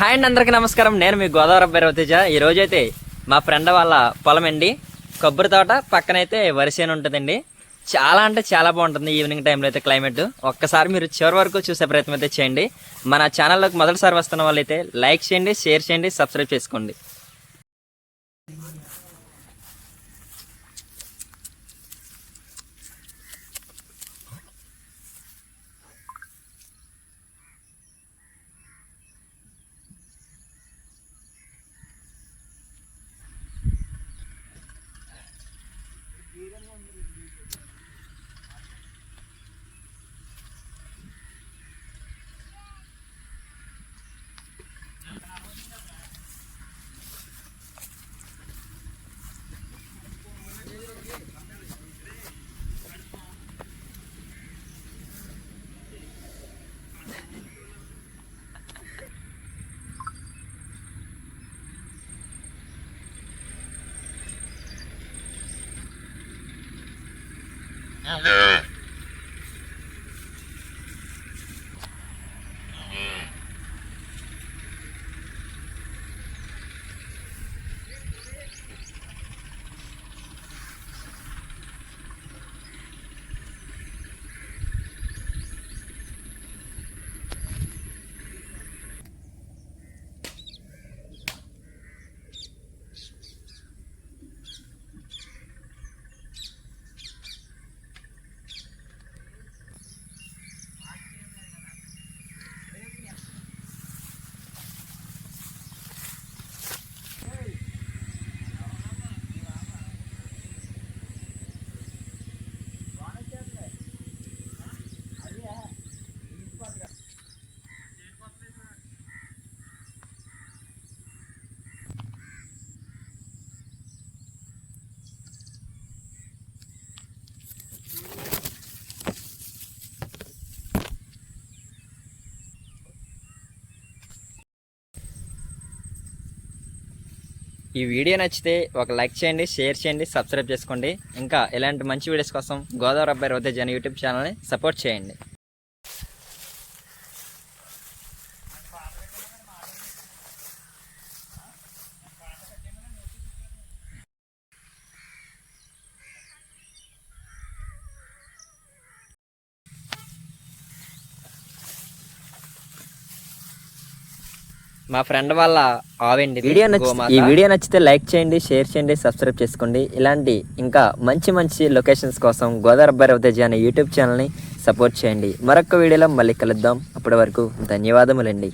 Hi అండి, అందరికీ నమస్కారం. నేను మీ గోదావరి అబ్బాయి రవితేజ. ఈ రోజైతే మా ఫ్రెండ్ వాళ్ళ పొలం అండి, కొబ్బరి తోట పక్కనైతే వరిసేను ఉంటుందండి. చాలా అంటే చాలా బాగుంటుంది ఈవినింగ్ టైంలో అయితే క్లైమేట్. ఒక్కసారి మీరు చివరి వరకు చూసే ప్రయత్నం అయితే చేయండి. మన ఛానల్లోకి మొదటిసారి వస్తున్న వాళ్ళైతే లైక్ చేయండి, షేర్ చేయండి, సబ్స్క్రైబ్ చేసుకోండి. ఈ వీడియో నచ్చితే ఒక లైక్ చేయండి, షేర్ చేయండి, సబ్స్క్రైబ్ చేసుకోండి. ఇంకా ఇలాంటి మంచి వీడియోస్ కోసం గోదావరి అబ్బాయి రవితేజ అనే యూట్యూబ్ ఛానల్ని సపోర్ట్ చేయండి. మా ఫ్రెండ్ వాళ్ళ ఆవండి. ఈ వీడియో నచ్చితే లైక్ చేయండి, షేర్ చేయండి, సబ్స్క్రైబ్ చేసుకోండి. ఇలాంటి ఇంకా మంచి మంచి లొకేషన్స్ కోసం గోదావరి అబ్బాయి రవితేజ అనే యూట్యూబ్ ఛానల్ని సపోర్ట్ చేయండి. మరొక వీడియోలో మళ్ళీ కలుద్దాం. అప్పటి వరకు ధన్యవాదములండి.